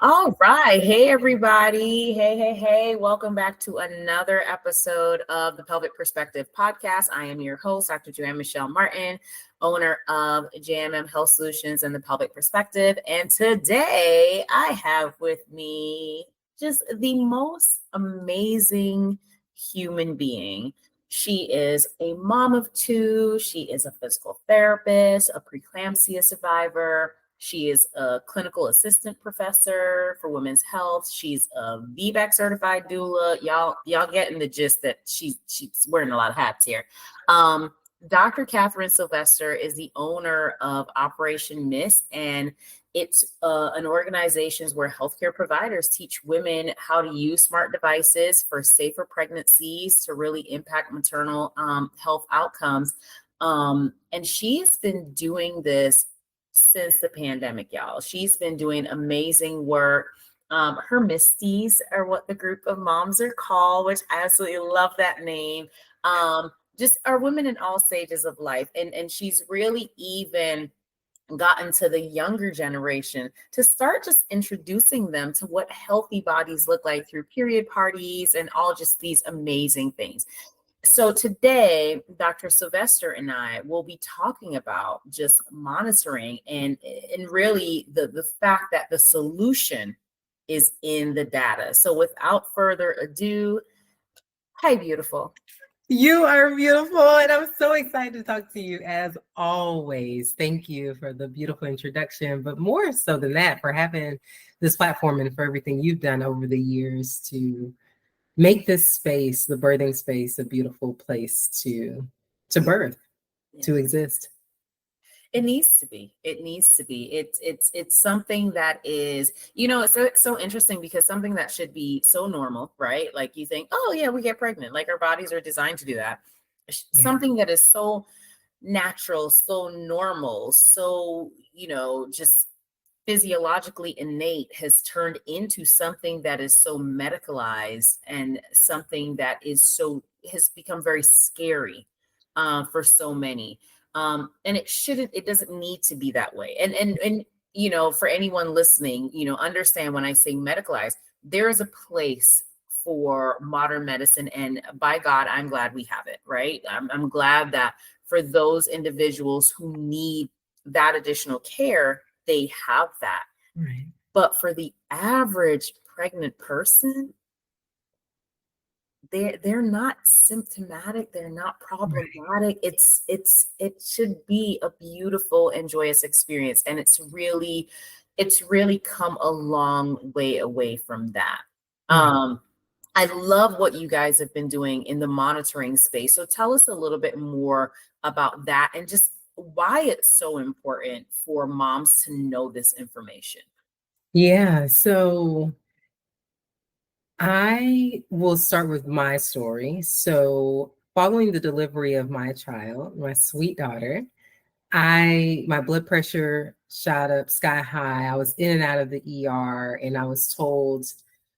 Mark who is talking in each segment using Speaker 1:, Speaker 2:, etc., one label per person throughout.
Speaker 1: All right. Hey, everybody. Hey. Welcome back to another episode of the Pelvic Perspective podcast. I am your host, Dr. Joanne Michelle Martin, owner of JMM Health Solutions and the Pelvic Perspective. And today I have with me just the most amazing human being. She is a mom of two. She is a physical therapist, a preeclampsia survivor. She is a clinical assistant professor for women's health. She's a VBAC-certified doula. Y'all getting the gist that she's wearing a lot of hats here. Dr. Katherine Sylvester is the owner of Operation M.I.S.T, and it's an organization where healthcare providers teach women how to use smart devices for safer pregnancies to really impact maternal health outcomes. And she's been doing this since the pandemic, y'all. She's been doing amazing work. Her Misties are what the group of moms are called, which I absolutely love that name. Just are women in all stages of life. And she's really even gotten to the younger generation to start just introducing them to what healthy bodies look like through period parties and all just these amazing things. So today, Dr. Sylvester and I will be talking about just monitoring and really the fact that the solution is in the data. So without further ado, hi, beautiful.
Speaker 2: You are beautiful, and I'm so excited to talk to you as always. Thank you for the beautiful introduction, but more so than that, for having this platform and for everything you've done over the years to make this space, the birthing space, a beautiful place to birth, to exist.
Speaker 1: It needs to be. It needs to be. It's something that is, it's so interesting because something that should be so normal, right? Like you think, oh yeah, we get pregnant. Like our bodies are designed to do that. Yeah. Something that is so natural, so normal, so, just physiologically innate has turned into something that is so medicalized and something that has become very scary for so many. And it doesn't need to be that way. And for anyone listening, understand when I say medicalized, there is a place for modern medicine. And by God, I'm glad we have it, right? I'm glad that for those individuals who need that additional care, they have that.
Speaker 2: Right.
Speaker 1: But for the average pregnant person, they're not symptomatic, they're not problematic. Right. It should be a beautiful and joyous experience. And it's really come a long way away from that. I love what you guys have been doing in the monitoring space. So tell us a little bit more about that and just why it's so important for moms to know this information.
Speaker 2: Yeah, so I will start with my story. So following the delivery of my child, my sweet daughter, my blood pressure shot up sky high. I was in and out of the ER, and I was told,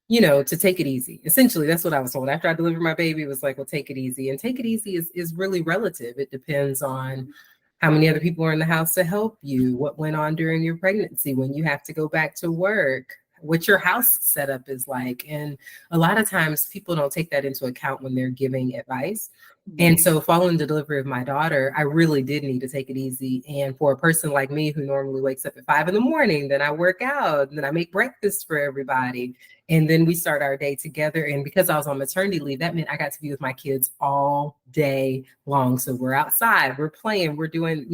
Speaker 2: to take it easy. Essentially, that's what I was told. After I delivered my baby, it was like, well, take it easy. And take it easy is really relative. It depends on how many other people are in the house to help you, what went on during your pregnancy, when you have to go back to work, what your house setup is like. And a lot of times people don't take that into account when they're giving advice. And so following the delivery of my daughter, I really did need to take it easy. And for a person like me who normally wakes up at 5 a.m, then I work out, and then I make breakfast for everybody. And then we start our day together. And because I was on maternity leave, that meant I got to be with my kids all day long. So we're outside, we're playing, we're doing,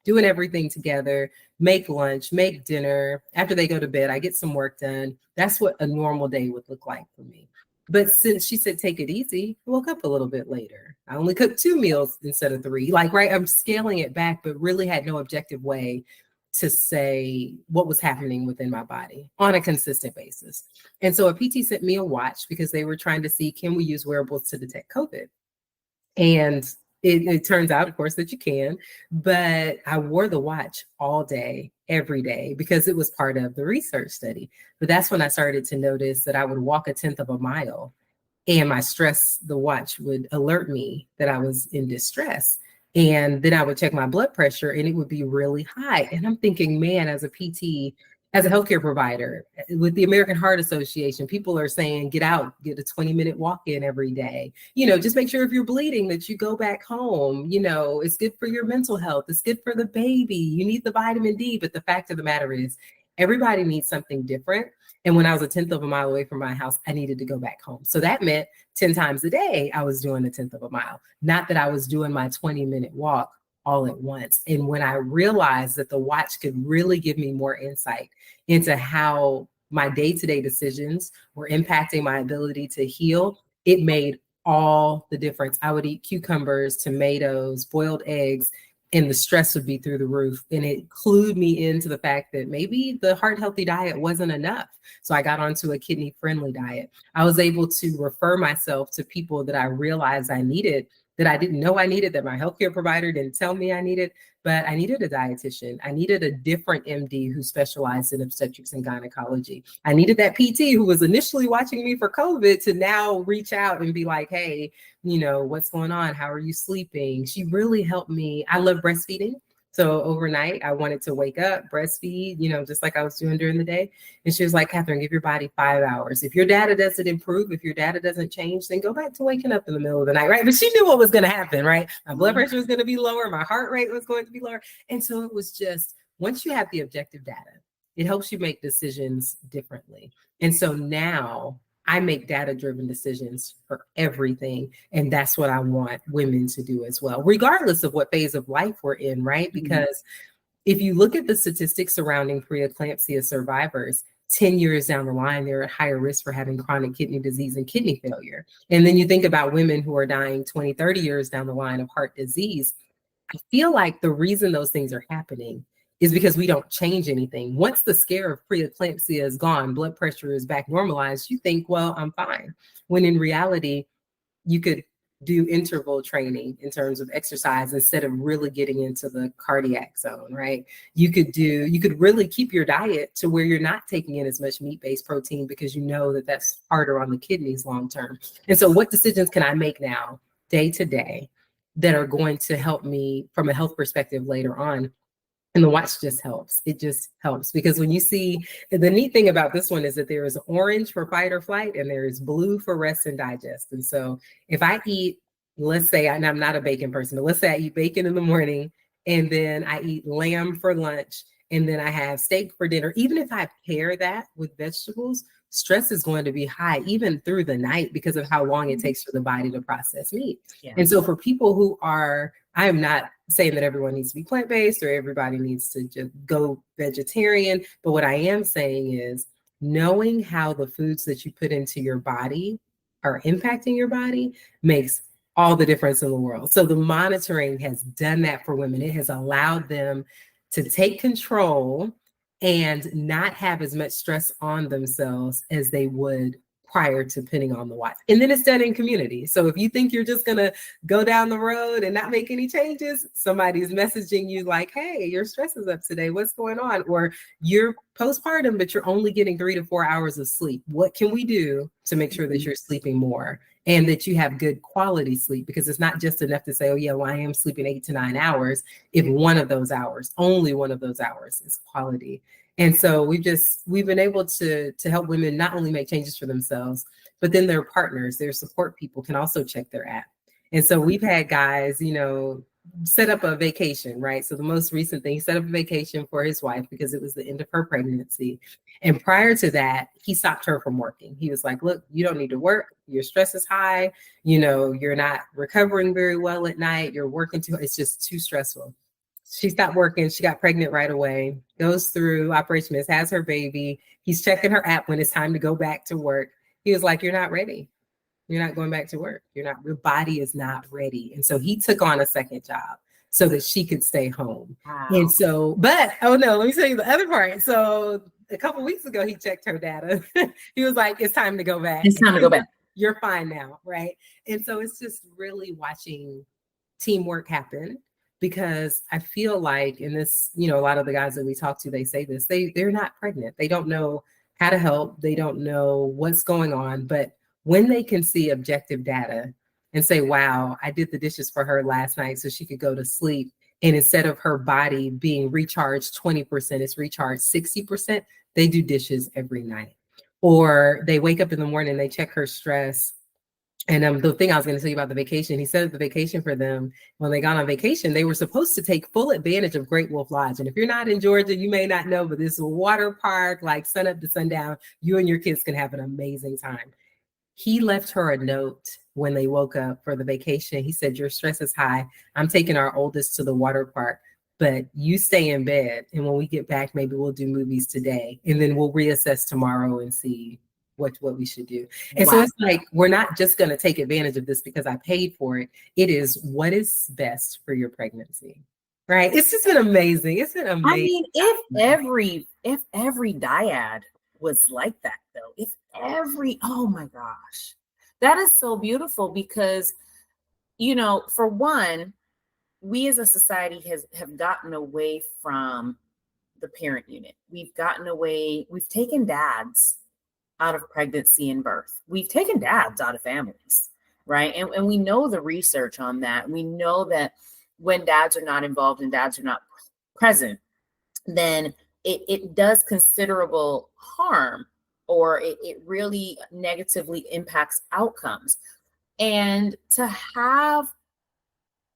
Speaker 2: doing everything together, make lunch, make dinner. After they go to bed, I get some work done. That's what a normal day would look like for me. But since she said, take it easy, I woke up a little bit later. I only cooked 2 meals instead of 3. I'm scaling it back, but really had no objective way to say what was happening within my body on a consistent basis. And so a PT sent me a watch because they were trying to see, can we use wearables to detect COVID? And it turns out, of course, that you can, but I wore the watch all day, every day, because it was part of the research study. But that's when I started to notice that I would walk 1/10 of a mile and the watch would alert me that I was in distress. And then I would check my blood pressure and it would be really high. And I'm thinking, man, as a PT, as a healthcare provider with the American Heart Association, people are saying, get out, get a 20-minute walk in every day. Just make sure if you're bleeding that you go back home. It's good for your mental health. It's good for the baby. You need the vitamin D. But the fact of the matter is, everybody needs something different. And when I was a 10th of a mile away from my house, I needed to go back home. So that meant 10 times a day, I was doing a 10th of a mile. Not that I was doing my 20-minute walk all at once. And when I realized that the watch could really give me more insight into how my day-to-day decisions were impacting my ability to heal, it made all the difference. I would eat cucumbers, tomatoes, boiled eggs, and the stress would be through the roof. And it clued me into the fact that maybe the heart healthy diet wasn't enough. So I got onto a kidney friendly diet. I was able to refer myself to people that I realized I needed, that I didn't know I needed, that my healthcare provider didn't tell me I needed, but I needed a dietitian. I needed a different MD who specialized in obstetrics and gynecology. I needed that PT who was initially watching me for COVID to now reach out and be like, hey, what's going on? How are you sleeping? She really helped me. I love breastfeeding. So overnight, I wanted to wake up, breastfeed, just like I was doing during the day. And she was like, Katherine, give your body 5 hours. If your data doesn't improve, if your data doesn't change, then go back to waking up in the middle of the night, right? But she knew what was going to happen, right? My blood pressure was going to be lower. My heart rate was going to be lower. And so it was just, once you have the objective data, it helps you make decisions differently. And so now I make data-driven decisions for everything. And that's what I want women to do as well, regardless of what phase of life we're in, right? Because if you look at the statistics surrounding preeclampsia survivors, 10 years down the line, they're at higher risk for having chronic kidney disease and kidney failure. And then you think about women who are dying 20, 30 years down the line of heart disease. I feel like the reason those things are happening is because we don't change anything. Once the scare of preeclampsia is gone, blood pressure is back normalized, you think, well, I'm fine. When in reality, you could do interval training in terms of exercise instead of really getting into the cardiac zone, right? You could really keep your diet to where you're not taking in as much meat-based protein because you know that that's harder on the kidneys long-term. And so what decisions can I make now, day to day, that are going to help me from a health perspective later on? And the watch just helps. It just helps because when you see, the neat thing about this one is that there is orange for fight or flight and there is blue for rest and digest. And so if I eat, let's say, and I'm not a bacon person, but let's say I eat bacon in the morning and then I eat lamb for lunch and then I have steak for dinner, even if I pair that with vegetables, stress is going to be high even through the night because of how long it takes for the body to process meat. Yeah. And so for people who are, I am not saying that everyone needs to be plant-based or everybody needs to just go vegetarian, but what I am saying is knowing how the foods that you put into your body are impacting your body makes all the difference in the world. So the monitoring has done that for women. It has allowed them to take control and not have as much stress on themselves as they would prior to putting on the watch. And then it's done in community. So if you think you're just going to go down the road and not make any changes, somebody's messaging you like, hey, your stress is up today. What's going on? Or you're postpartum, but you're only getting 3 to 4 hours of sleep. What can we do to make sure that you're sleeping more and that you have good quality sleep? Because it's not just enough to say, oh yeah, well, I am sleeping 8 to 9 hours. If one of those hours, only one of those hours is quality. And so we've been able to help women not only make changes for themselves, but then their partners, their support people can also check their app. And so we've had guys, set up a vacation, right? So the most recent thing, he set up a vacation for his wife because it was the end of her pregnancy. And prior to that, he stopped her from working. He was like, look, you don't need to work. Your stress is high. You're not recovering very well at night. You're working it's just too stressful. She stopped working. She got pregnant right away, goes through Operation M.I.S.T, has her baby. He's checking her app when it's time to go back to work. He was like, you're not ready. You're not going back to work. Your body is not ready. And so he took on a second job so that she could stay home. Wow. And so, but, oh no, let me tell you the other part. So a couple of weeks ago, he checked her data. He was like, it's time to go back.
Speaker 1: It's time to go back.
Speaker 2: You're fine now, right? And so it's just really watching teamwork happen. Because I feel like in this, a lot of the guys that we talk to, they say this, they're not pregnant. They don't know how to help. They don't know what's going on. But when they can see objective data and say, wow, I did the dishes for her last night so she could go to sleep. And instead of her body being recharged 20%, it's recharged 60%. They do dishes every night. Or they wake up in the morning, they check her stress. And the thing I was going to tell you about the vacation, he said the vacation for them, when they got on vacation, they were supposed to take full advantage of Great Wolf Lodge. And if you're not in Georgia, you may not know, but this is a water park, like sun up to sundown. You and your kids can have an amazing time. He left her a note when they woke up for the vacation. He said, your stress is high. I'm taking our oldest to the water park, but you stay in bed. And when we get back, maybe we'll do movies today. And then we'll reassess tomorrow and see what we should do. And so it's like, we're not just going to take advantage of this because I paid for it. It is what is best for your pregnancy, right? It's just been amazing. It's been amazing.
Speaker 1: I mean, if every dyad was like that though, oh my gosh, that is so beautiful because, you know, for one, we as a society have gotten away from the parent unit. We've taken dads out of pregnancy and birth. We've taken dads out of families, right? And we know the research on that. We know that when dads are not involved and dads are not present, then it does considerable harm, or it really negatively impacts outcomes. And to have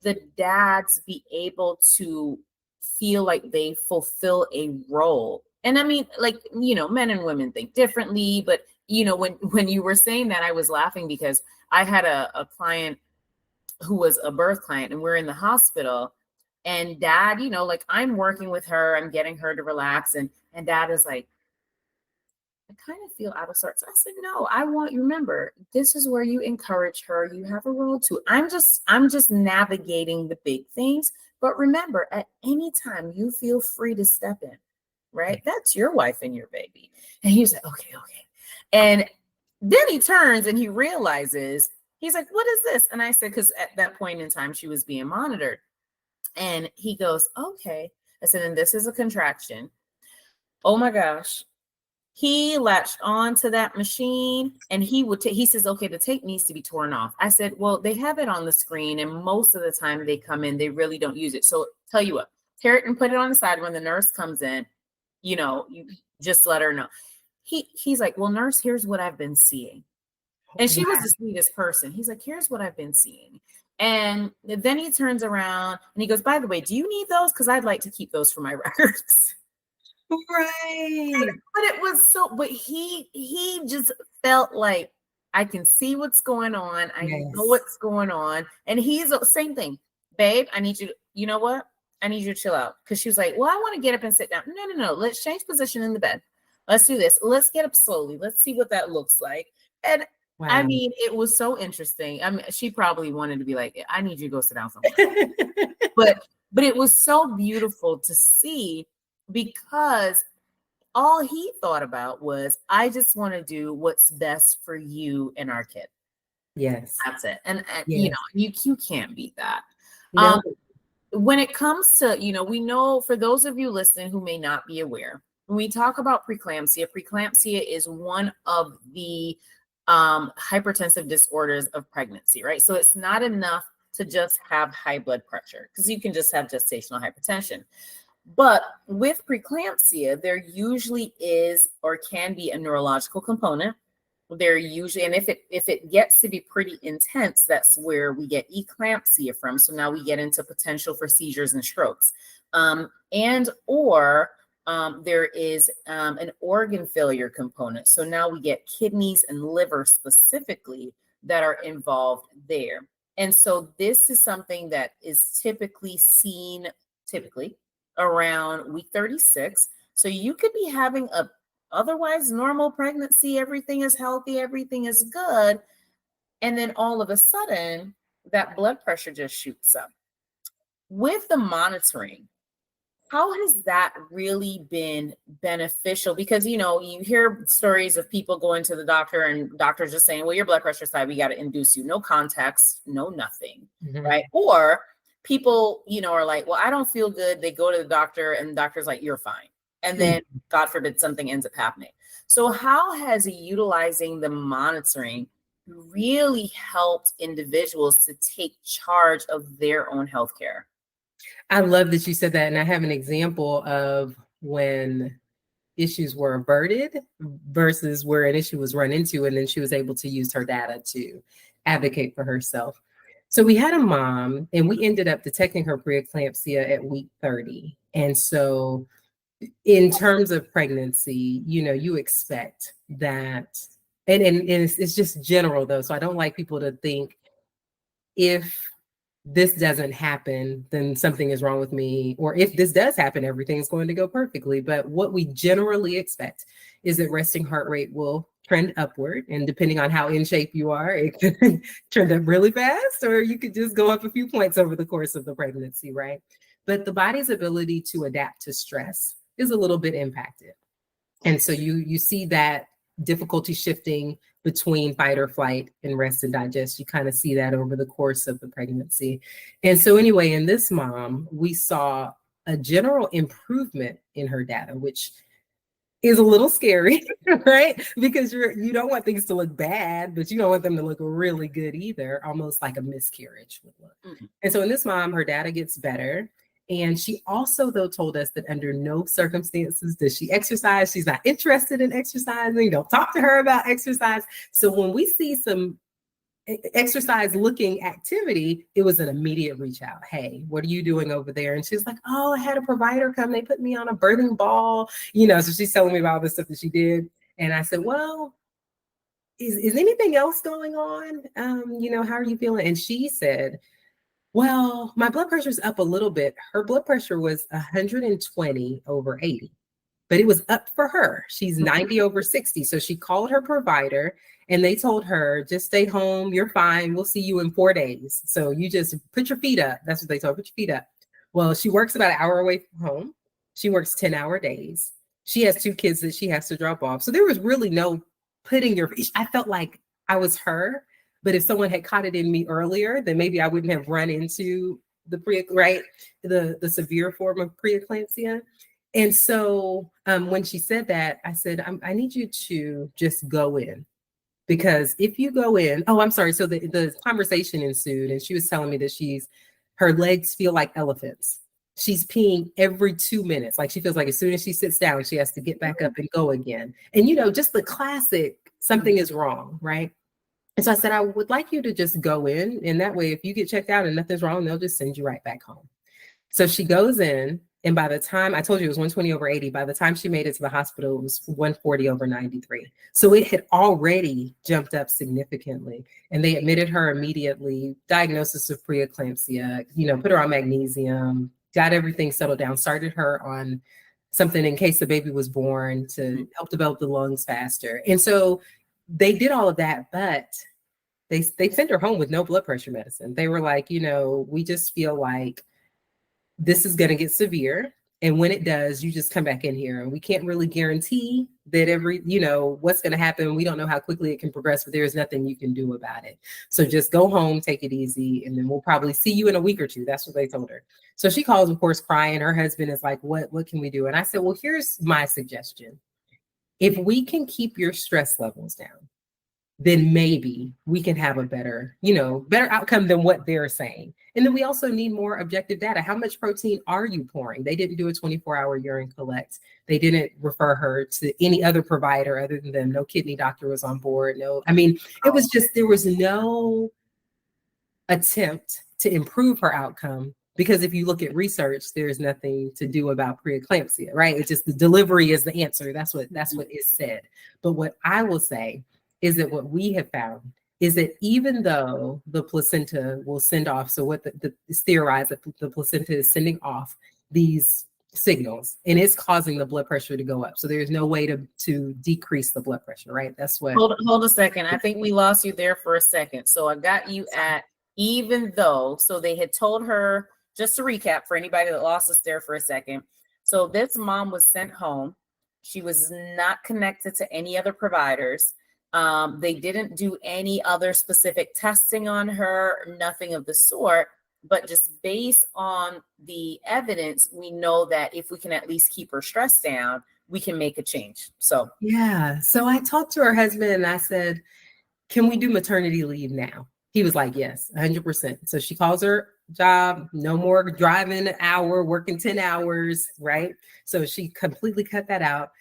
Speaker 1: the dads be able to feel like they fulfill a role. And I mean, like, you know, men and women think differently, but you know, when you were saying that, I was laughing because I had a client who was a birth client, and we're in the hospital, and dad, you know, like I'm working with her, I'm getting her to relax, and dad is like, I kind of feel out of sorts. I said, no, I want you, remember, this is where you encourage her. You have a role too. I'm just navigating the big things. But remember, at any time you feel free to step in, right? That's your wife and your baby. And he's like, okay. And then he turns and he realizes, he's like, what is this? And I said, because at that point in time, she was being monitored. And he goes, okay. I said, and this is a contraction. Oh my gosh. He latched on to that machine and he says, okay, the tape needs to be torn off. I said, well, they have it on the screen and most of the time they come in, they really don't use it. So tell you what, tear it and put it on the side. When the nurse comes in, you know, you just let her know. He's like, well, nurse, here's what I've been seeing. And she was the sweetest person. He's like, here's what I've been seeing. And then he turns around and he goes, by the way, do you need those? Because I'd like to keep those for my records.
Speaker 2: Right.
Speaker 1: But it was so, but he just felt like, I can see what's going on. I know what's going on. And he's the same thing. Babe, I need you to, you know what? I need you to chill out. Because she was like, well, I want to get up and sit down. No. Let's change position in the bed. Let's do this. Let's get up slowly. Let's see what that looks like. And I mean, it was so interesting. I mean, she probably wanted to be like, I need you to go sit down somewhere. but it was so beautiful to see, because all he thought about was, I just want to do what's best for you and our kid.
Speaker 2: Yes.
Speaker 1: That's it. And you know, you can't beat that.
Speaker 2: No.
Speaker 1: When it comes to, you know, we know, for those of you listening who may not be aware, when we talk about preeclampsia is one of the hypertensive disorders of pregnancy, right? So it's not enough to just have high blood pressure, because you can just have gestational hypertension. But with preeclampsia, there usually is or can be a neurological component. There usually, and if it gets to be pretty intense, that's where we get eclampsia from. So now we get into potential for seizures and strokes, and or there is an organ failure component. So now we get kidneys and liver specifically that are involved there. And so this is something that is typically seen around week 36. So you could be having a otherwise normal pregnancy, everything is healthy, everything is good, and then all of a sudden that blood pressure just shoots up. With the monitoring, how has that really been beneficial? Because, you know, you hear stories of people going to the doctor and doctors just saying, well, your blood pressure's high, we got to induce you. No context, no nothing, right? Or people, you know, are like, well, I don't feel good. They go to the doctor and the doctor's like, you're fine. And then God forbid something ends up happening. So how has utilizing the monitoring really helped individuals to take charge of their own healthcare?
Speaker 2: I love that you said that. And I have an example of when issues were averted versus where an issue was run into, and then she was able to use her data to advocate for herself. So we had a mom, and we ended up detecting her preeclampsia at week 30. And so in terms of pregnancy, you expect that, and it's just general though. So I don't like people to think if this doesn't happen, then something is wrong with me. Or if this does happen, everything's going to go perfectly. But what we generally expect is that resting heart rate will trend upward. And depending on how in shape you are, it could trend up really fast, or you could just go up a few points over the course of the pregnancy, right? But the body's ability to adapt to stress is a little bit impacted. And so you see that difficulty shifting between fight or flight and rest and digest. You kind of see that over the course of the pregnancy. And so anyway, in this mom, we saw a general improvement in her data, which is a little scary, right? Because you don't want things to look bad, but you don't want them to look really good either, almost like a miscarriage would look. Mm-hmm. And so in this mom, her data gets better. And she also, though, told us that under no circumstances does she exercise. She's not interested in exercising. Don't talk to her about exercise. So when we see some exercise looking activity, it was an immediate reach out. Hey, what are you doing over there? And she's like, oh, I had a provider come. They put me on a birthing ball, so she's telling me about all the stuff that she did. And I said, well, is anything else going on? How are you feeling? And she said, well, my blood pressure's up a little bit. Her blood pressure was 120 over 80, but it was up for her. She's 90 over 60. So she called her provider and they told her, just stay home. You're fine. We'll see you in 4 days. So you just put your feet up. That's what they told her, put your feet up. Well, she works about an hour away from home. She works 10-hour days. She has 2 kids that she has to drop off. So there was really no putting your feet. I felt like I was her. But if someone had caught it in me earlier, then maybe I wouldn't have run into the severe form of preeclampsia. And so when she said that, I said, I need you to just go in. Because if you go in, I'm sorry. So the conversation ensued, and she was telling me that her legs feel like elephants. She's peeing every 2 minutes. Like she feels like as soon as she sits down, she has to get back up and go again. And, just the classic, something is wrong, right? And so I said, I would like you to just go in. And that way, if you get checked out and nothing's wrong, they'll just send you right back home. So she goes in. And by the time, I told you it was 120 over 80, by the time she made it to the hospital, it was 140 over 93. So it had already jumped up significantly. And they admitted her immediately, diagnosis of preeclampsia, put her on magnesium, got everything settled down, started her on something in case the baby was born to help develop the lungs faster. And so they did all of that, but they sent her home with no blood pressure medicine. They were like, we just feel like this is going to get severe. And when it does, you just come back in here. And we can't really guarantee that what's going to happen. We don't know how quickly it can progress, but there's nothing you can do about it. So just go home, take it easy, and then we'll probably see you in a week or two. That's what they told her. So she calls, of course, crying. Her husband is like, what can we do? And I said, well, here's my suggestion. If we can keep your stress levels down, then maybe we can have a better outcome than what they're saying. And then we also need more objective data. How much protein are you pouring? They didn't do a 24-hour urine collect. They didn't refer her to any other provider other than them. No kidney doctor was on board. It was just, there was no attempt to improve her outcome. Because if you look at research, there's nothing to do about preeclampsia, right? It's just the delivery is the answer. That's what is said. But what I will say is that what we have found is that even though the placenta will send off, so what it's theorized that the placenta is sending off these signals and it's causing the blood pressure to go up. So there's no way to decrease the blood pressure, right? That's what.
Speaker 1: Hold a second. I think we lost you there for a second. So I got you at even though, so they had told her, just to recap for anybody that lost us there for a second. So this mom was sent home. She was not connected to any other providers. They didn't do any other specific testing on her, nothing of the sort, but just based on the evidence, we know that if we can at least keep her stress down, we can make a change. So,
Speaker 2: yeah. So I talked to her husband and I said, can we do maternity leave now? He was like, yes, 100%. So she calls her job, no more driving an hour, working 10 hours, right? So she completely cut that out.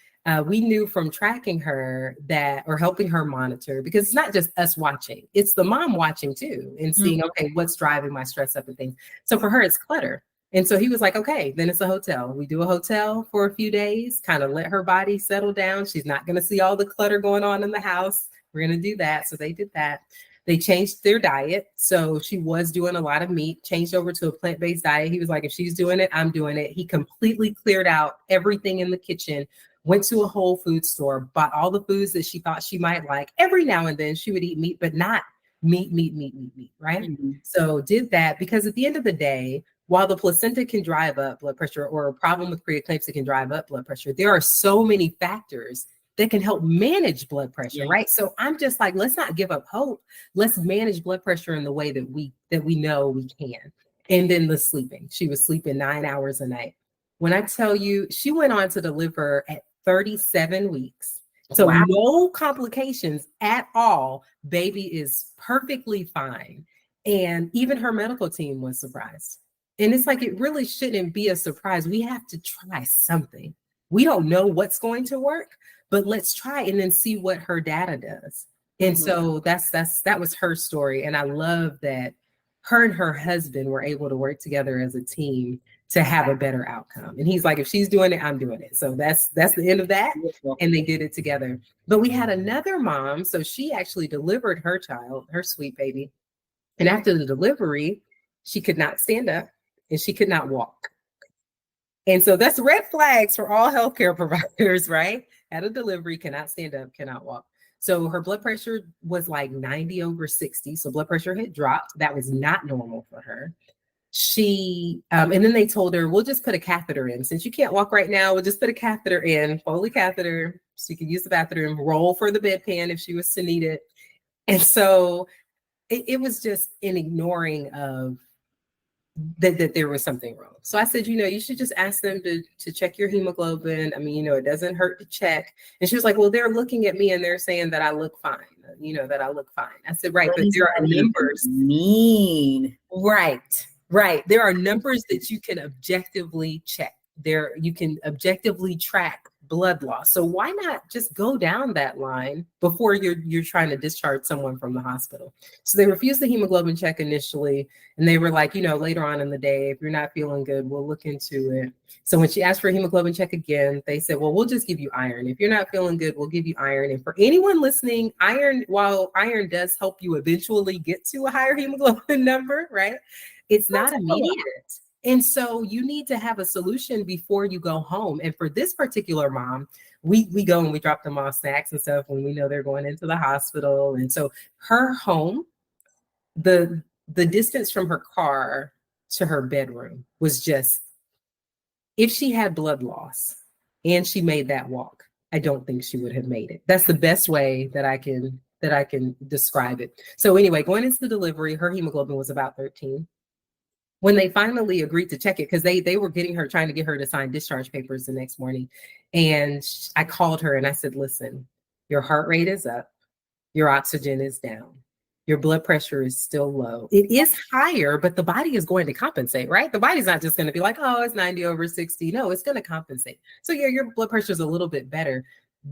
Speaker 2: We knew from tracking her that, or helping her monitor, because it's not just us watching, it's the mom watching too and seeing, okay, what's driving my stress up and things. So for her, it's clutter. And so he was like, okay, then it's a hotel. We do a hotel for a few days, kind of let her body settle down. She's not going to see all the clutter going on in the house. We're going to do that. So they did that. They changed their diet. So she was doing a lot of meat, changed over to a plant-based diet. He was like, if she's doing it, I'm doing it. He completely cleared out everything in the kitchen, went to a Whole Foods store, bought all the foods that she thought she might like. Every now and then she would eat meat, but not meat, right?
Speaker 1: Mm-hmm.
Speaker 2: So did that, because at the end of the day, while the placenta can drive up blood pressure, or a problem with preeclampsia can drive up blood pressure, there are so many factors that can help manage blood pressure, right? So I'm just like, let's not give up hope. Let's manage blood pressure in the way that we know we can. And then the sleeping. She was sleeping 9 hours a night. When I tell you, she went on to deliver at 37 weeks. So no complications at all. Baby is perfectly fine. And even her medical team was surprised. And it's like, it really shouldn't be a surprise. We have to try something. We don't know what's going to work, but let's try and then see what her data does. And so that was her story. And I love that her and her husband were able to work together as a team to have a better outcome. And he's like, if she's doing it, I'm doing it. So that's the end of that. And they did it together. But we had another mom. So she actually delivered her child, her sweet baby. And after the delivery, she could not stand up and she could not walk. And so that's red flags for all healthcare providers, right? At a delivery, cannot stand up, cannot walk. So her blood pressure was like 90/60. So blood pressure had dropped. That was not normal for her. She, and then they told her, we'll just put a catheter in. Since you can't walk right now, we'll just put a catheter in, Foley catheter, so you can use the bathroom, roll for the bedpan if she was to need it. And so it was just an ignoring of that there was something wrong. So I said, you should just ask them to check your hemoglobin. I mean, it doesn't hurt to check. And she was like, well, they're looking at me and they're saying that I look fine, that I look fine. I said, right, but there are numbers.
Speaker 1: Mean.
Speaker 2: Right. There are numbers that you can objectively check. You can objectively track blood loss. So why not just go down that line before you're trying to discharge someone from the hospital? So they refused the hemoglobin check initially. And they were like, later on in the day, if you're not feeling good, we'll look into it. So when she asked for a hemoglobin check again, they said, well, we'll just give you iron. If you're not feeling good, we'll give you iron. And for anyone listening, while iron does help you eventually get to a higher hemoglobin number, right? It's not immediate. And so you need to have a solution before you go home. And for this particular mom, we go and we drop them off snacks and stuff when we know they're going into the hospital. And so her home, the distance from her car to her bedroom was just, if she had blood loss and she made that walk, I don't think she would have made it. That's the best way that I can describe it. So anyway, going into the delivery, her hemoglobin was about 13. When they finally agreed to check it, because they were trying to get her to sign discharge papers the next morning. And I called her and I said, listen, your heart rate is up. Your oxygen is down. Your blood pressure is still low. It is higher, but the body is going to compensate, right? The body's not just going to be like, oh, it's 90/60. No, it's going to compensate. So yeah, your blood pressure is a little bit better,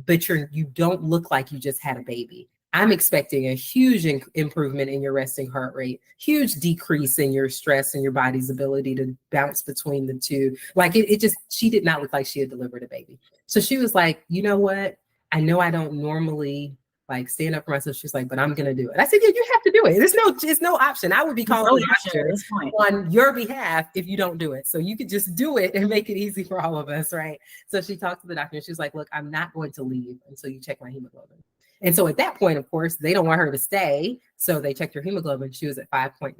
Speaker 2: but you don't look like you just had a baby. I'm expecting a huge improvement in your resting heart rate, huge decrease in your stress and your body's ability to bounce between the two. Like she did not look like she had delivered a baby. So she was like, you know what? I know I don't normally like stand up for myself. She's like, but I'm going to do it. I said, yeah, you have to do it. It's no option. I would be calling the doctor on your behalf if you don't do it. So you could just do it and make it easy for all of us, right? So she talked to the doctor and she was like, look, I'm not going to leave until you check my hemoglobin. And so at that point, of course, they don't want her to stay. So they checked her hemoglobin. She was at 5.9.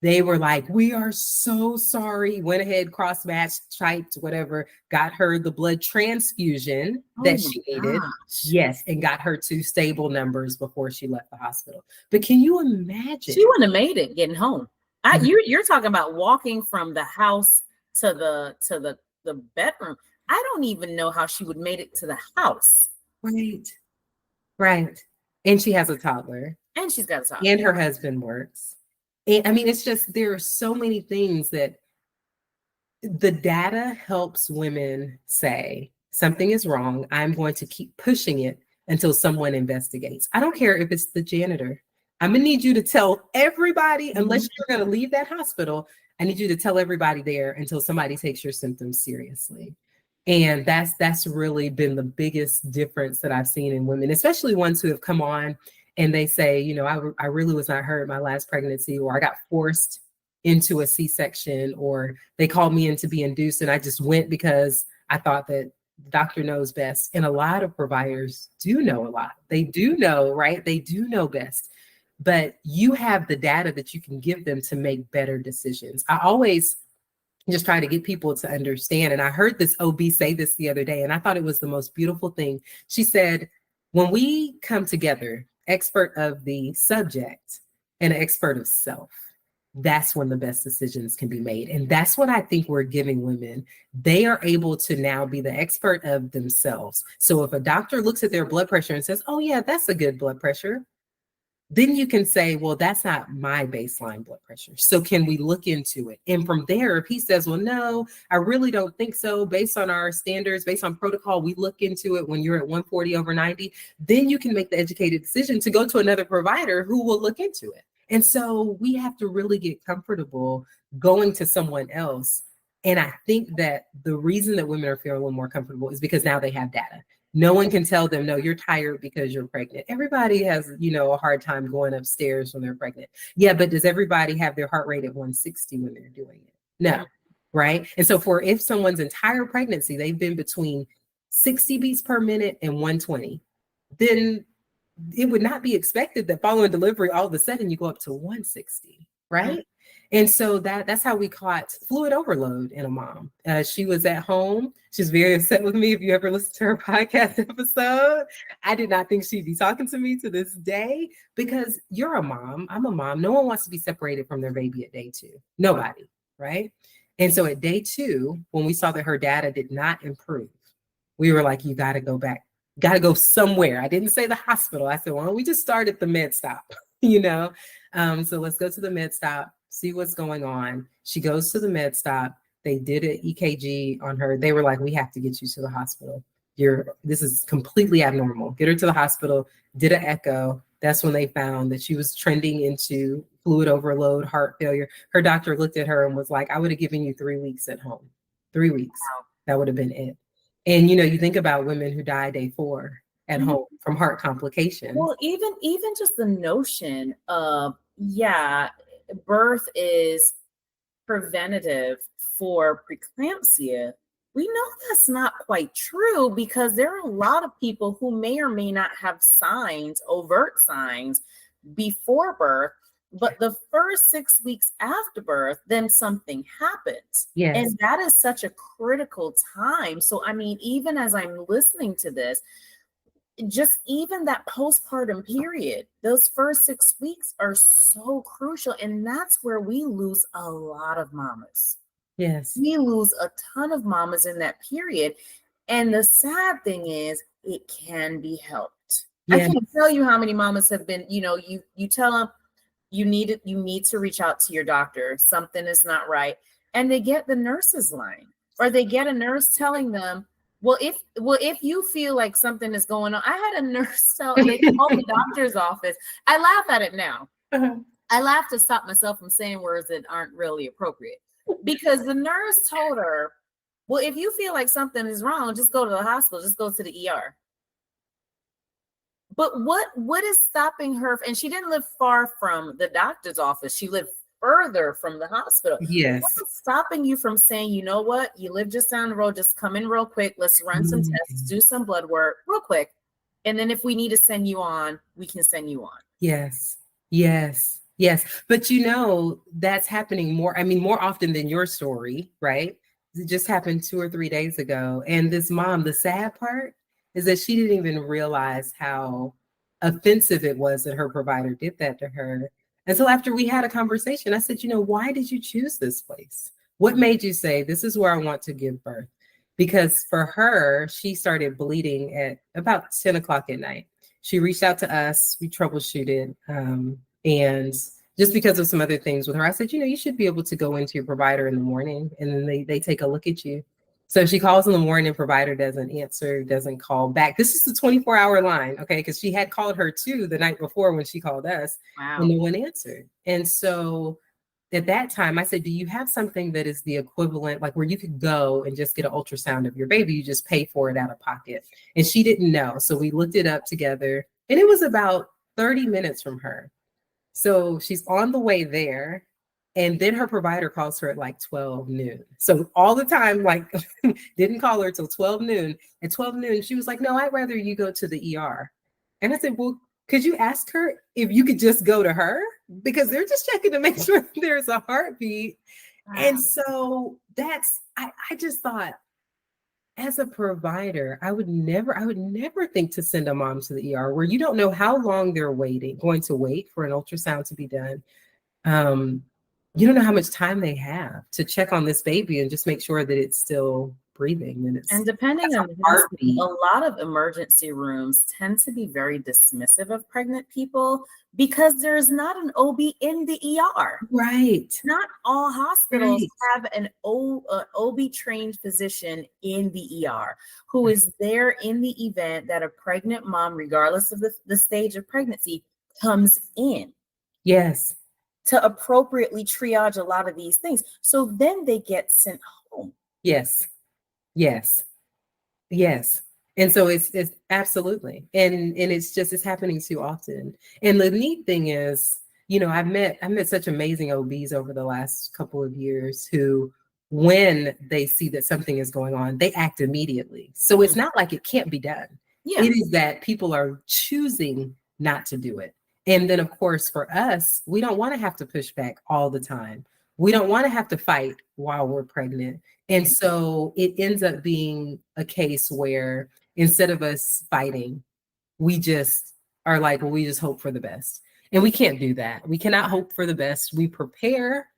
Speaker 2: They were like, we are so sorry. Went ahead, cross-matched, typed, whatever, got her the blood transfusion that she needed. Yes, and got her to stable numbers before she left the hospital. But can you imagine?
Speaker 1: She wouldn't have made it getting home. You're talking about walking from the house to the bedroom. I don't even know how she would made it to the house.
Speaker 2: Right. And she has a toddler.
Speaker 1: And she's got a toddler.
Speaker 2: And her husband works. And I mean, it's just, there are so many things that the data helps women say something is wrong. I'm going to keep pushing it until someone investigates. I don't care if it's the janitor. I'm going to need you to tell everybody, unless you're going to leave that hospital, I need you to tell everybody there until somebody takes your symptoms seriously. And that's really been the biggest difference that I've seen in women, especially ones who have come on and they say, you know, I really was not hurt my last pregnancy, or I got forced into a C-section, or they called me in to be induced and I just went because I thought that the doctor knows best. And a lot of providers do know a lot. They do know, right? They do know best. But you have the data that you can give them to make better decisions. I always just try to get people to understand. And I heard this OB say this the other day, and I thought it was the most beautiful thing. She said, when we come together, expert of the subject and an expert of self, that's when the best decisions can be made. And that's what I think we're giving women. They are able to now be the expert of themselves. So if a doctor looks at their blood pressure and says, oh yeah, that's a good blood pressure, then you can say, well, that's not my baseline blood pressure. So can we look into it? And from there, if he says, well, no, I really don't think so, based on our standards, based on protocol, we look into it when you're at 140/90, then you can make the educated decision to go to another provider who will look into it. And so we have to really get comfortable going to someone else. And I think that the reason that women are feeling a little more comfortable is because now they have data. No one can tell them, no, you're tired because you're pregnant. Everybody has, you know, a hard time going upstairs when they're pregnant. Yeah, but does everybody have their heart rate at 160 when they're doing it? No, right? And so if someone's entire pregnancy, they've been between 60 beats per minute and 120, then it would not be expected that following delivery, all of a sudden you go up to 160, right? And so that's how we caught fluid overload in a mom. She was at home. She was very upset with me. If you ever listen to her podcast episode, I did not think she'd be talking to me to this day, because you're a mom. I'm a mom. No one wants to be separated from their baby at day 2. Nobody, right? And so at day 2, when we saw that her data did not improve, we were like, you got to go back. Got to go somewhere. I didn't say the hospital. I said, well, we just start at the med stop, you know? So let's go to the med stop, see what's going on. She goes to the med stop. They did an EKG on her. They were like, we have to get you to the hospital. This is completely abnormal. Get her to the hospital, did an echo. That's when they found that she was trending into fluid overload, heart failure. Her doctor looked at her and was like, I would have given you 3 weeks at home. 3 weeks. Wow. That would have been it. And, you know, you think about women who die day 4 at home from heart complications.
Speaker 1: Well, even just the notion of, yeah, birth is preventative for preeclampsia. We know that's not quite true, because there are a lot of people who may or may not have signs, overt signs, before birth, but the first 6 weeks after birth, then something happens.
Speaker 2: Yes.
Speaker 1: And that is such a critical time. So, I mean, even as I'm listening to this, just even that postpartum period, those first 6 weeks are so crucial. And that's where we lose a lot of mamas.
Speaker 2: Yes.
Speaker 1: We lose a ton of mamas in that period. And the sad thing is, it can be helped. Yes. I can't tell you how many mamas have been, you know, you tell them, you need to reach out to your doctor. Something is not right. And they get the nurse's line, or they get a nurse telling them, well, if you feel like something is going on. I had a nurse they called the doctor's office. I laugh at it now. I laugh to stop myself from saying words that aren't really appropriate, because the nurse told her, well, if you feel like something is wrong, just go to the hospital, just go to the ER. But what is stopping her? And she didn't live far from the doctor's office. She lived further from the hospital.
Speaker 2: Yes.
Speaker 1: What's stopping you from saying, you know what? You live just down the road. Just come in real quick. Let's run some tests, do some blood work real quick. And then if we need to send you on, we can send you on.
Speaker 2: Yes. Yes. Yes. But you know, that's happening more often than your story, right? It just happened 2 or 3 days ago. And this mom, the sad part is that she didn't even realize how offensive it was that her provider did that to her. And so after we had a conversation, I said, you know, why did you choose this place? What made you say, this is where I want to give birth? Because for her, she started bleeding at about 10 o'clock at night. She reached out to us, we troubleshooted, and just because of some other things with her. I said, you should be able to go into your provider in the morning and then they take a look at you. So she calls in the morning, provider doesn't answer, doesn't call back. This is a 24-hour line, okay? Because she had called her too the night before when she called us, and no one answered. And so at that time, I said, do you have something that is the equivalent, like where you could go and just get an ultrasound of your baby? You just pay for it out of pocket. And she didn't know. So we looked it up together, and it was about 30 minutes from her. So she's on the way there. And then her provider calls her at like 12 noon. So all the time, like, didn't call her till 12 noon. At 12 noon, she was like, no, I'd rather you go to the ER. And I said, well, could you ask her if you could just go to her? Because they're just checking to make sure there's a heartbeat. Wow. And so I just thought, as a provider, I would never think to send a mom to the ER where you don't know how long they're going to wait for an ultrasound to be done. You don't know how much time they have to check on this baby and just make sure that it's still breathing.
Speaker 1: And depending on the heartbeat, a lot of emergency rooms tend to be very dismissive of pregnant people because there's not an OB in the ER.
Speaker 2: Right.
Speaker 1: Not all hospitals have an OB trained physician in the ER who is there in the event that a pregnant mom, regardless of the stage of pregnancy, comes in.
Speaker 2: Yes.
Speaker 1: To appropriately triage a lot of these things. So then they get sent home. Yes.
Speaker 2: And so it's absolutely. And it's happening too often. And the neat thing is, I've met such amazing OBs over the last couple of years who, when they see that something is going on, they act immediately. So it's not like it can't be done. Yeah. It is that people are choosing not to do it. And then, of course, for us, we don't want to have to push back all the time. We don't want to have to fight while we're pregnant. And so it ends up being a case where instead of us fighting, we just are like, well, we just hope for the best. And we can't do that. We cannot hope for the best. We prepare,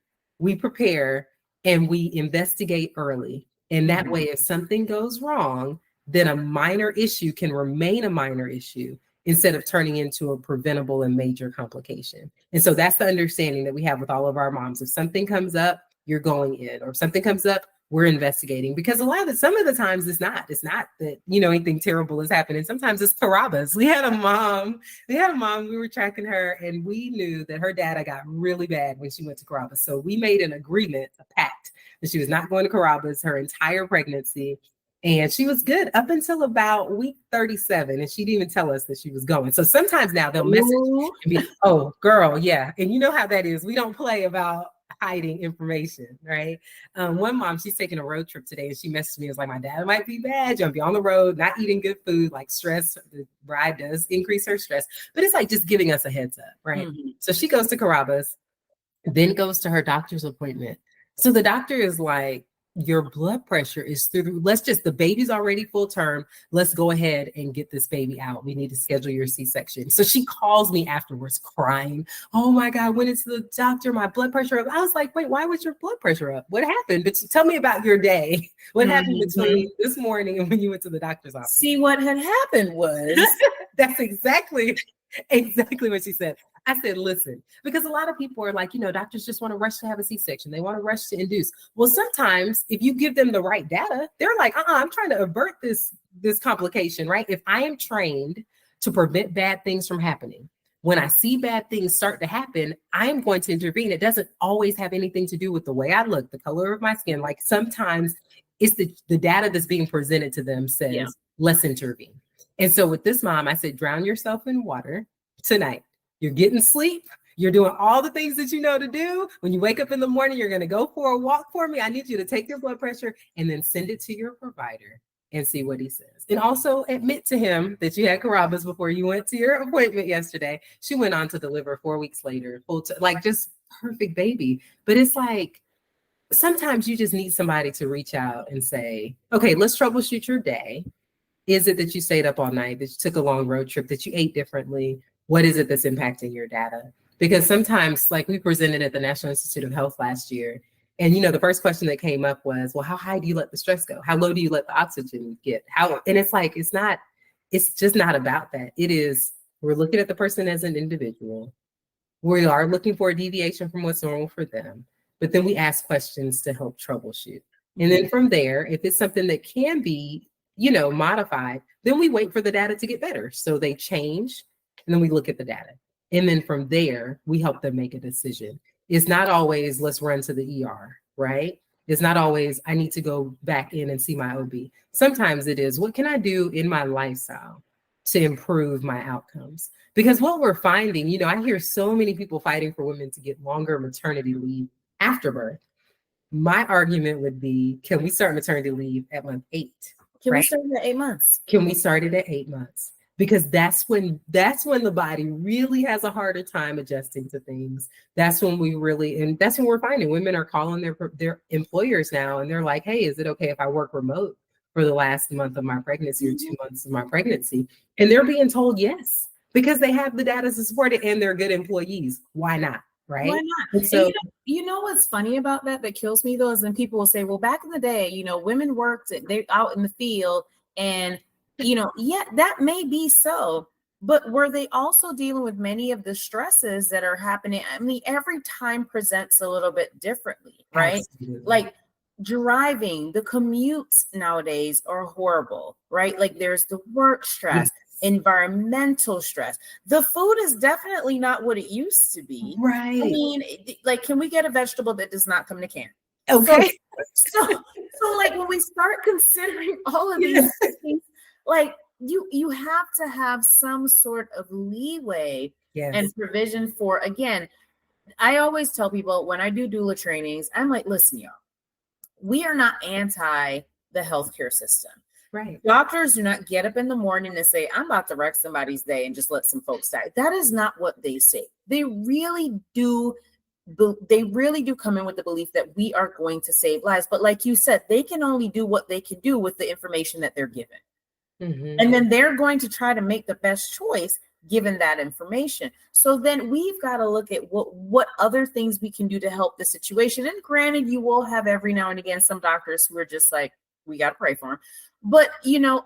Speaker 2: and we investigate early. And that way, if something goes wrong, then a minor issue can remain a minor issue instead of turning into a preventable and major complication. And so that's the understanding that we have with all of our moms. If something comes up, you're going in, or if something comes up, we're investigating, because some of the times it's not that, anything terrible is happening. Sometimes it's Carabas. We had a mom, we were tracking her, and we knew that her data got really bad when she went to Carabas. So we made an agreement, a pact, that she was not going to Carabas her entire pregnancy. And she was good up until about week 37. And she didn't even tell us that she was going. So sometimes now they'll message and be, oh, girl, yeah. And you know how that is. We don't play about hiding information, right? One mom, she's taking a road trip today, and she messaged me and was like, my dad might be bad. You're gonna be on the road, not eating good food, like stress. The ride does increase her stress, but it's like just giving us a heads up, right? Mm-hmm. So she goes to Carabas, then goes to her doctor's appointment. So the doctor is like, your blood pressure is through. The baby's already full term. Let's go ahead and get this baby out. We need to schedule your C-section. So she calls me afterwards crying. Oh my God, when it's the doctor, my blood pressure up. I was like, wait, why was your blood pressure up? What happened? But tell me about your day. What happened between this morning and when you went to the doctor's office?
Speaker 1: See, what had happened was
Speaker 2: that's exactly what she said. I said, listen, because a lot of people are like, doctors just want to rush to have a C-section. They want to rush to induce. Well, sometimes if you give them the right data, they're like, I'm trying to avert this complication, right? If I am trained to prevent bad things from happening, when I see bad things start to happen, I'm going to intervene. It doesn't always have anything to do with the way I look, the color of my skin. Like sometimes it's the data that's being presented to them says, let's intervene. And so with this mom, I said, drown yourself in water tonight. You're getting sleep. You're doing all the things that you know to do. When you wake up in the morning, you're going to go for a walk for me. I need you to take your blood pressure and then send it to your provider and see what he says. And also admit to him that you had Carabas before you went to your appointment yesterday. She went on to deliver 4 weeks later, like just perfect baby. But it's like, sometimes you just need somebody to reach out and say, okay, let's troubleshoot your day. Is it that you stayed up all night, that you took a long road trip, that you ate differently? What is it that's impacting your data? Because sometimes, like we presented at the National Institute of Health last year, and the first question that came up was, well, how high do you let the stress go? How low do you let the oxygen get? And it's like, it's just not about that. It is, we're looking at the person as an individual. We are looking for a deviation from what's normal for them, but then we ask questions to help troubleshoot. And then from there, if it's something that can be, modified, then we wait for the data to get better. So they change, and then we look at the data. And then from there, we help them make a decision. It's not always, let's run to the ER, right? It's not always, I need to go back in and see my OB. Sometimes it is, what can I do in my lifestyle to improve my outcomes? Because what we're finding, I hear so many people fighting for women to get longer maternity leave after birth. My argument would be, can we start maternity leave at month 8?
Speaker 1: Can we start it at 8 months?
Speaker 2: Can we start it at 8 months? Because that's when the body really has a harder time adjusting to things. That's when that's when we're finding women are calling their employers now, and they're like, hey, is it okay if I work remote for the last month of my pregnancy or 2 months of my pregnancy? And they're being told yes, because they have the data to support it and they're good employees. Why not? Right?
Speaker 1: Why not?
Speaker 2: And so,
Speaker 1: and you know what's funny about that kills me though, is when people will say, well, back in the day, women worked, they out in the field, and yeah, that may be so, but were they also dealing with many of the stresses that are happening? I mean, every time presents a little bit differently, right?
Speaker 2: absolutely.
Speaker 1: Like driving, the commutes nowadays are horrible, right? Like there's the work stress, environmental stress. The food is definitely not what it used to be.
Speaker 2: Right.
Speaker 1: I mean, like, can we get a vegetable that does not come in a can?
Speaker 2: Okay.
Speaker 1: So like when we start considering all of these things, like you have to have some sort of leeway and provision for, again, I always tell people when I do doula trainings, I'm like, listen, y'all, we are not anti the healthcare system.
Speaker 2: Right.
Speaker 1: Doctors do not get up in the morning and say, I'm about to wreck somebody's day and just let some folks die. That is not what they say. They really do come in with the belief that we are going to save lives. But like you said, they can only do what they can do with the information that they're given. Mm-hmm. And then they're going to try to make the best choice given that information. So then we've got to look at what other things we can do to help the situation. And granted, you will have every now and again some doctors who are just like, we got to pray for them. But,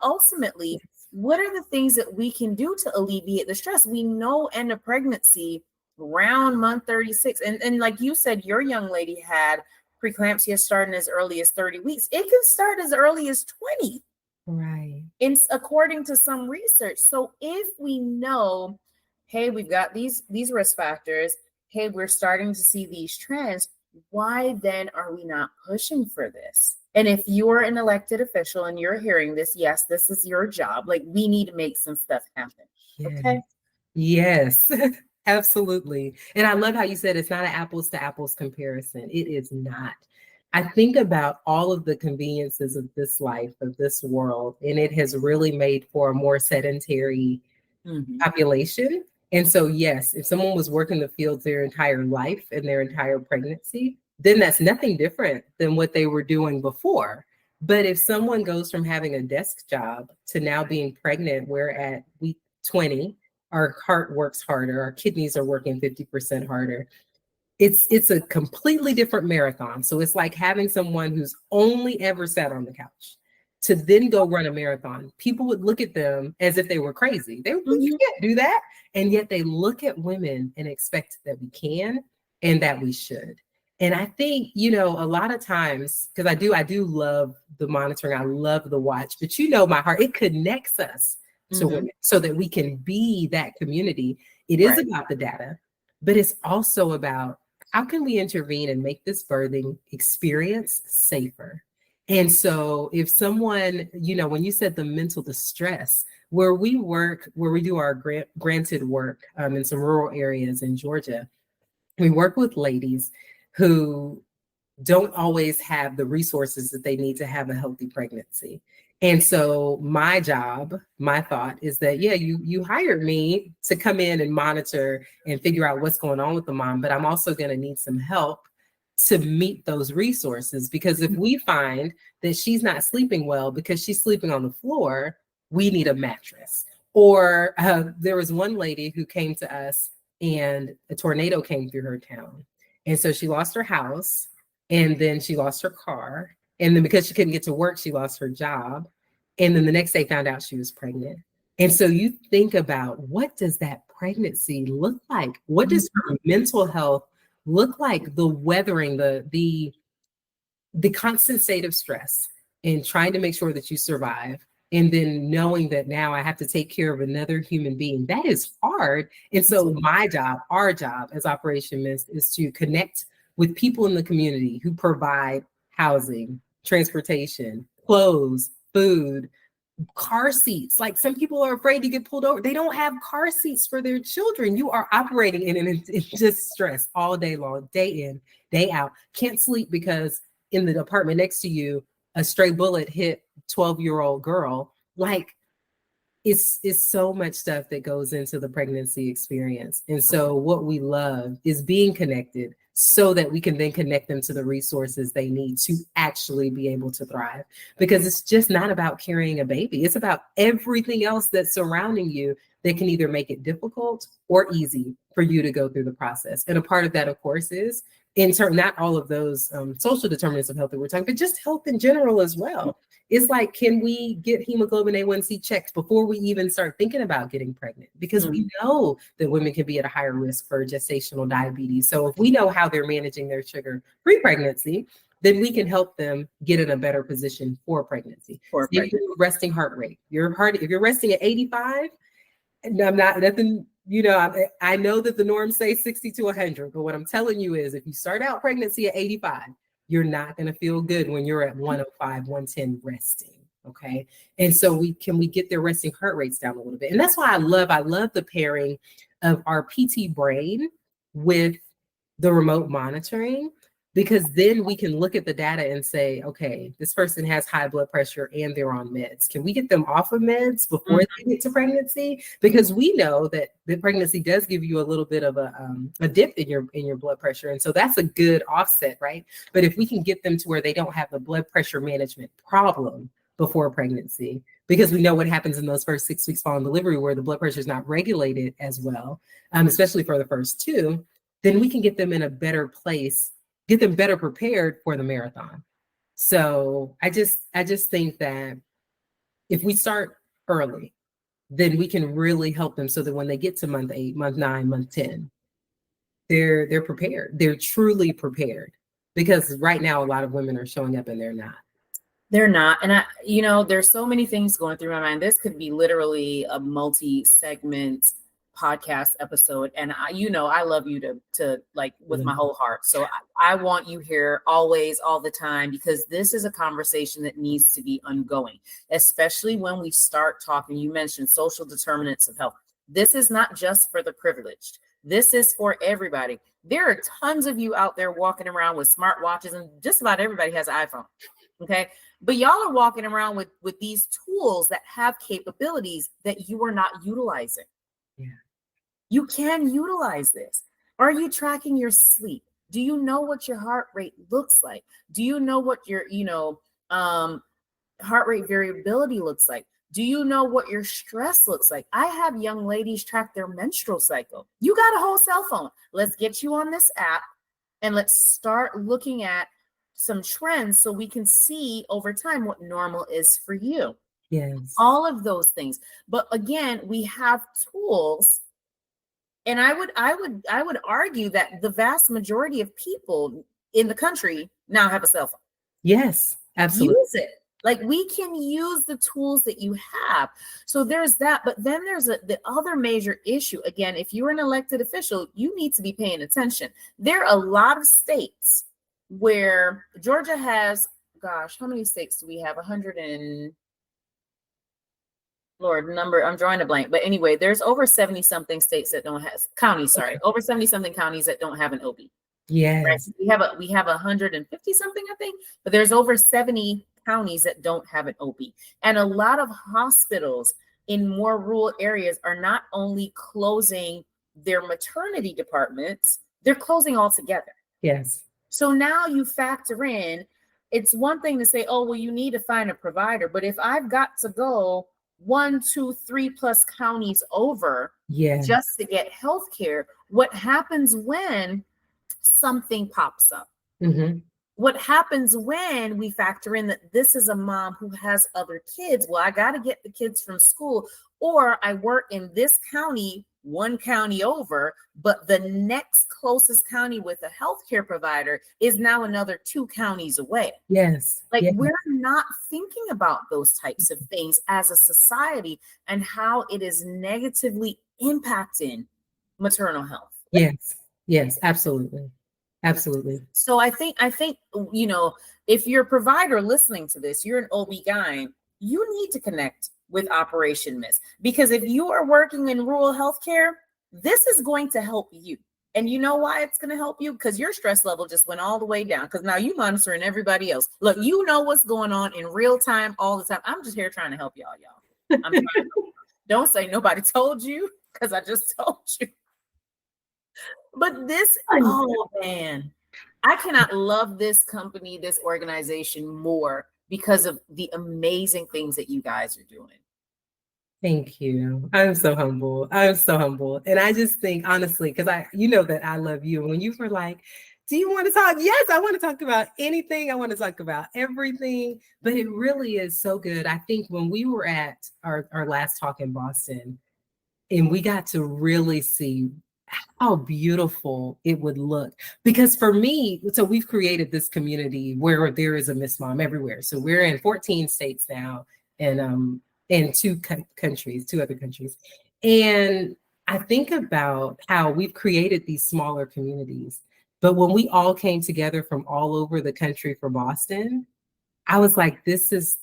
Speaker 1: ultimately, what are the things that we can do to alleviate the stress? We know end of pregnancy around month 36. And like you said, your young lady had preeclampsia starting as early as 30 weeks. It can start as early as 20.
Speaker 2: Right.
Speaker 1: According to some research. So if we know, hey, we've got these risk factors, hey, we're starting to see these trends, why then are we not pushing for this? And if you're an elected official and you're hearing this, yes, this is your job. Like, we need to make some stuff happen. Okay.
Speaker 2: Yes, absolutely. And I love how you said it's not an apples to apples comparison. It is not. I think about all of the conveniences of this life, of this world, and it has really made for a more sedentary population. And so, yes, if someone was working the fields their entire life and their entire pregnancy, then that's nothing different than what they were doing before. But if someone goes from having a desk job to now being pregnant, where at week 20, our heart works harder, our kidneys are working 50% harder. It's a completely different marathon. So it's like having someone who's only ever sat on the couch to then go run a marathon. People would look at them as if they were crazy. They would, you can't do that. And yet they look at women and expect that we can and that we should. And I think, a lot of times, because I do love the monitoring, I love the watch, but my heart, it connects us to women so that we can be that community. It is about the data, but it's also about how can we intervene and make this birthing experience safer? And so if someone, when you said the mental distress, where we do our granted work in some rural areas in Georgia, we work with ladies who don't always have the resources that they need to have a healthy pregnancy. And so my job, my thought is that, you hired me to come in and monitor and figure out what's going on with the mom, but I'm also going to need some help to meet those resources. Because if we find that she's not sleeping well because she's sleeping on the floor, we need a mattress. Or there was one lady who came to us and a tornado came through her town. And so she lost her house and then she lost her car. And then because she couldn't get to work, she lost her job. And then the next day found out she was pregnant. And so you think about, what does that pregnancy look like? What does her mental health look like? The weathering, the constant state of stress and trying to make sure that you survive. And then knowing that now I have to take care of another human being. That is hard. And so my job, our job as Operation M.I.S.T is to connect with people in the community who provide housing, transportation, clothes, food, car seats. Like, some people are afraid to get pulled over. They don't have car seats for their children. You are operating in just stress all day long, day in, day out. Can't sleep because in the apartment next to you, a stray bullet hit 12-year-old girl. Like, it's so much stuff that goes into the pregnancy experience. And so what we love is being connected so that we can then connect them to the resources they need to actually be able to thrive. Because it's just not about carrying a baby. It's about everything else that's surrounding you that can either make it difficult or easy for you to go through the process. And a part of that, of course, is not all of those social determinants of health that we're talking, but just health in general as well. It's like, can we get hemoglobin A1C checked before we even start thinking about getting pregnant? Because we know that women can be at a higher risk for gestational diabetes. So if we know how they're managing their sugar pre-pregnancy, then we can help them get in a better position for pregnancy. Resting heart rate. If you're resting at 85, and I'm not nothing, I know that the norms say 60 to 100, but what I'm telling you is, if you start out pregnancy at 85, you're not going to feel good when you're at 105, 110 resting. Okay. And so we get their resting heart rates down a little bit. And that's why I love the pairing of our PT brain with the remote monitoring, because then we can look at the data and say, okay, this person has high blood pressure and they're on meds. Can we get them off of meds before they get to pregnancy? Because we know that the pregnancy does give you a little bit of a dip in your blood pressure. And so that's a good offset, right? But if we can get them to where they don't have the blood pressure management problem before pregnancy, because we know what happens in those first 6 weeks following delivery, where the blood pressure is not regulated as well, especially for the first 2, then we can get them in a better place, get them better prepared for the marathon. So I just think that if we start early, then we can really help them so that when they get to month 8, month 9, month 10, they're prepared. They're truly prepared. Because right now, a lot of women are showing up and they're not.
Speaker 1: They're not. And there's so many things going through my mind. This could be literally a multi-segment podcast episode. And I love you to like with my whole heart. So I want you here always, all the time, because this is a conversation that needs to be ongoing, especially when we start talking. You mentioned social determinants of health. This is not just for the privileged. This is for everybody. There are tons of you out there walking around with smartwatches, and just about everybody has an iPhone. Okay. But y'all are walking around with these tools that have capabilities that you are not utilizing.
Speaker 2: Yeah.
Speaker 1: You can utilize this. Are you tracking your sleep? Do you know what your heart rate looks like? Do you know what your, heart rate variability looks like? Do you know what your stress looks like? I have young ladies track their menstrual cycle. You got a whole cell phone. Let's get you on this app and let's start looking at some trends so we can see over time what normal is for you.
Speaker 2: Yes.
Speaker 1: All of those things. But again, we have tools. And I would argue that the vast majority of people in the country now have a cell phone.
Speaker 2: Yes, absolutely.
Speaker 1: Use it. Like, we can use the tools that you have. So there's that. But then there's the other major issue. Again, if you're an elected official, you need to be paying attention. There are a lot of states where Georgia has, gosh, how many states do we have? 100 and Lord number, I'm drawing a blank. But anyway, there's over 70 something states that don't have counties, over 70 something counties that don't have an OB.
Speaker 2: Yes.
Speaker 1: Right? We have 150 something, I think, but there's over 70 counties that don't have an OB. And a lot of hospitals in more rural areas are not only closing their maternity departments, they're closing altogether.
Speaker 2: Yes.
Speaker 1: So now you factor in, it's one thing to say, oh, well, you need to find a provider. But if I've got to go 1, 2, 3+ counties over just to get healthcare, what happens when something pops up?
Speaker 2: Mm-hmm.
Speaker 1: what happens when we factor in that this is a mom who has other kids? Well, I got to get the kids from school, or I work in this county, one county over, but the next closest county with a healthcare provider is now another 2 counties away.
Speaker 2: Yes.
Speaker 1: Like,
Speaker 2: Yeah.
Speaker 1: we're not thinking about those types of things as a society and how it is negatively impacting maternal health.
Speaker 2: Yes. Yes. Absolutely. Absolutely.
Speaker 1: So I think, if you're a provider listening to this, you're an OB-GYN, you need to connect with Operation M.I.S.T, because if you are working in rural healthcare, this is going to help you. And you know why it's going to help you? Because your stress level just went all the way down, because now you monitoring everybody else. Look, you know what's going on in real time all the time. I'm just here trying to help y'all. I'm trying to help y'all. Don't say nobody told you, because I just told you. But this, oh man, I cannot love this company, this organization more because of the amazing things that you guys are doing.
Speaker 2: Thank you. I'm so humble. I'm so humble. And I just think, honestly, because you know that I love you. When you were like, do you want to talk? Yes, I want to talk about anything. I want to talk about everything. But it really is so good. I think when we were at our last talk in Boston, and we got to really see how beautiful it would look. Because for me, so we've created this community where there is a Miss Mom everywhere. So we're in 14 states now, and in two other countries. And I think about how we've created these smaller communities. But when we all came together from all over the country for Boston, I was like, this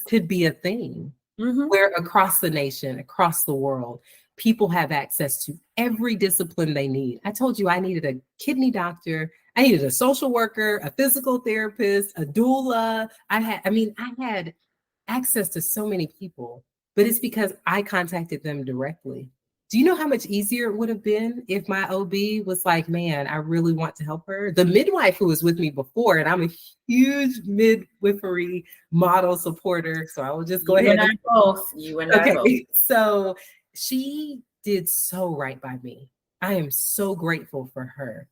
Speaker 2: could be a thing.
Speaker 1: Mm-hmm.
Speaker 2: Where across the nation, across the world, people have access to every discipline they need. I told you I needed a kidney doctor. I needed a social worker, a physical therapist, a doula. I had access to so many people, but it's because I contacted them directly. Do you know how much easier it would have been if my OB was like, man, I really want to help her? The midwife who was with me before, and I'm a huge midwifery model supporter, so I will just go ahead.
Speaker 1: You and I both.
Speaker 2: So she did so right by me. I am so grateful for her.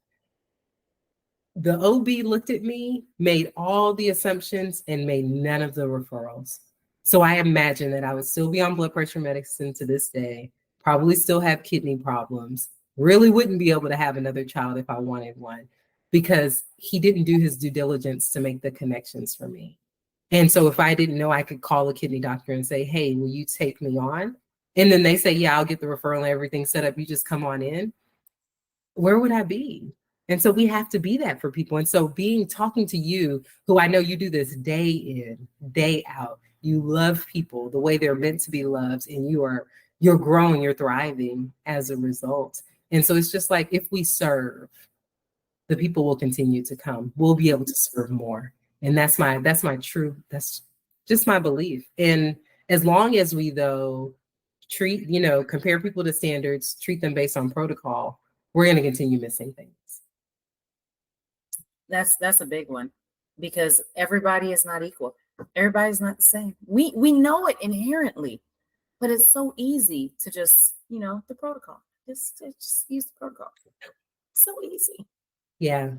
Speaker 2: The OB looked at me, made all the assumptions, and made none of the referrals. So I imagine that I would still be on blood pressure medicine to this day, probably still have kidney problems, really wouldn't be able to have another child if I wanted one, because he didn't do his due diligence to make the connections for me. And so if I didn't know, I could call a kidney doctor and say, hey, will you take me on? And then they say, yeah, I'll get the referral and everything set up. You just come on in. Where would I be? And so we have to be that for people. And so talking to you, who I know you do this day in, day out, you love people the way they're meant to be loved, and you're growing, you're thriving as a result. And so it's just like, if we serve, the people will continue to come. We'll be able to serve more. And that's just my belief. And as long as we, though, compare people to standards, treat them based on protocol, we're going to continue missing things.
Speaker 1: That's a big one, because everybody is not equal. Everybody's not the same. We know it inherently, but it's so easy to just, the protocol. Just use the protocol. So easy.
Speaker 2: Yeah.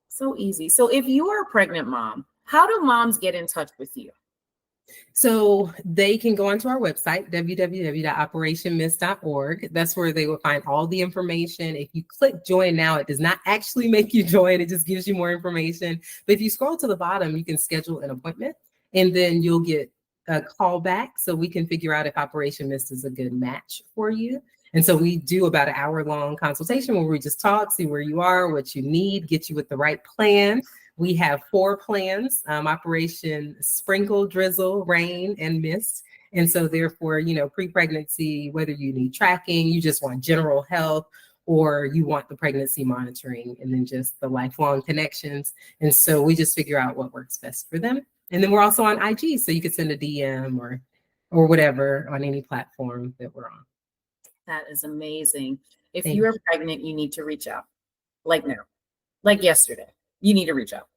Speaker 1: So easy. So if you are a pregnant mom, how do moms get in touch with you?
Speaker 2: So they can go onto our website, www.operationmist.org. That's where they will find all the information. If you click join now, it does not actually make you join. It just gives you more information. But if you scroll to the bottom, you can schedule an appointment, and then you'll get a call back so we can figure out if Operation M.I.S.T is a good match for you. And so we do about an hour-long consultation where we just talk, see where you are, what you need, get you with the right plan. We have 4 plans, Operation Sprinkle, Drizzle, Rain, and Mist. And so therefore, pre-pregnancy, whether you need tracking, you just want general health, or you want the pregnancy monitoring, and then just the lifelong connections. And so we just figure out what works best for them. And then we're also on IG, so you could send a DM or whatever on any platform that we're on.
Speaker 1: That is amazing. If you are pregnant, you need to reach out. Like now, like yesterday, you need to reach out,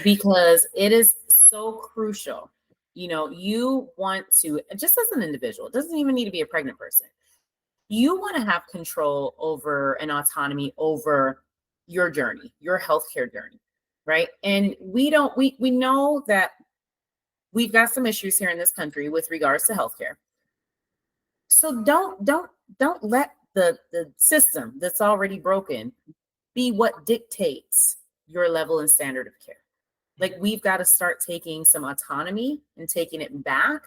Speaker 1: because it is so crucial. You want to, just as an individual, it doesn't even need to be a pregnant person. You want to have control over and autonomy over your journey, your healthcare journey. right? And we know that we've got some issues here in this country with regards to healthcare. So don't let the system that's already broken be what dictates your level and standard of care. Like, we've got to start taking some autonomy and taking it back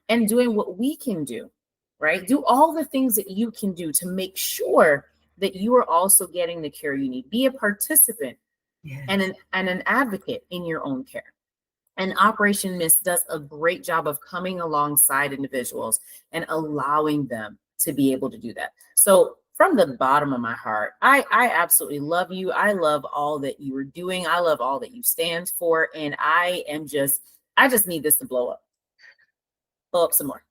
Speaker 1: and doing what we can do, right? Do all the things that you can do to make sure that you are also getting the care you need. Be a participant and an advocate in your own care. And Operation M.I.S.T does a great job of coming alongside individuals and allowing them to be able to do that. So from the bottom of my heart, I absolutely love you. I love all that you are doing. I love all that you stand for. And I just need this to blow up some more.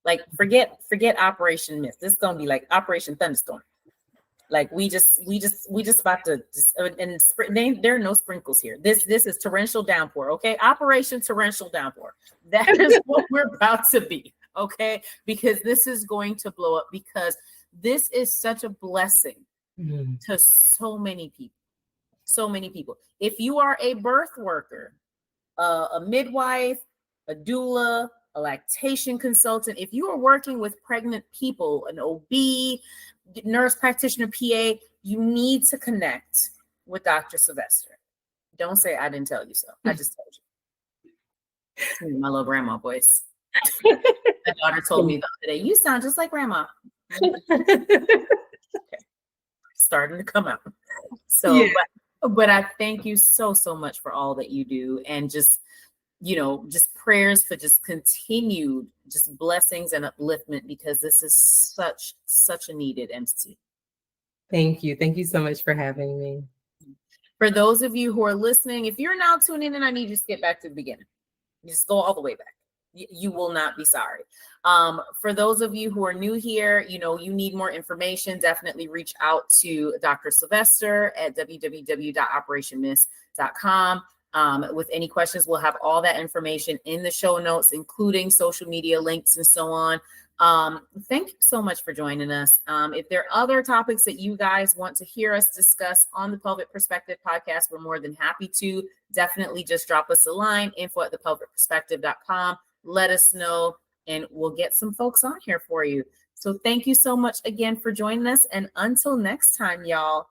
Speaker 1: Like, forget Operation M.I.S.T. This is going to be like Operation Thunderstorm. Like, we just about to there are no sprinkles here. This is torrential downpour. Okay. Operation torrential downpour. That is what we're about to be. Okay. Because this is going to blow up, because this is such a blessing to so many people. So many people. If you are a birth worker, a midwife, a doula, a lactation consultant, if you are working with pregnant people, an OB, nurse practitioner, PA, you need to connect with Dr. Sylvester. Don't say I didn't tell you so. I just told you. My little grandma voice. My daughter told me the other day, you sound just like grandma. Okay. Starting to come out. So, yeah. but I thank you so much for all that you do, and just prayers for just continued just blessings and upliftment, because this is such a needed entity.
Speaker 2: Thank you. Thank you so much for having me.
Speaker 1: For those of you who are listening, if you're now tuning in, I need you to get back to the beginning. Just go all the way back. You will not be sorry. For those of you who are new here, you need more information, definitely reach out to Dr. Sylvester at www.operationmist.com. With any questions, we'll have all that information in the show notes, including social media links and so on. Thank you so much for joining us. If there are other topics that you guys want to hear us discuss on the Pelvic Perspective podcast, we're more than happy to. Definitely just drop us a line, info@thepelvicperspective.com. Let us know, and we'll get some folks on here for you. So thank you so much again for joining us. And until next time, y'all,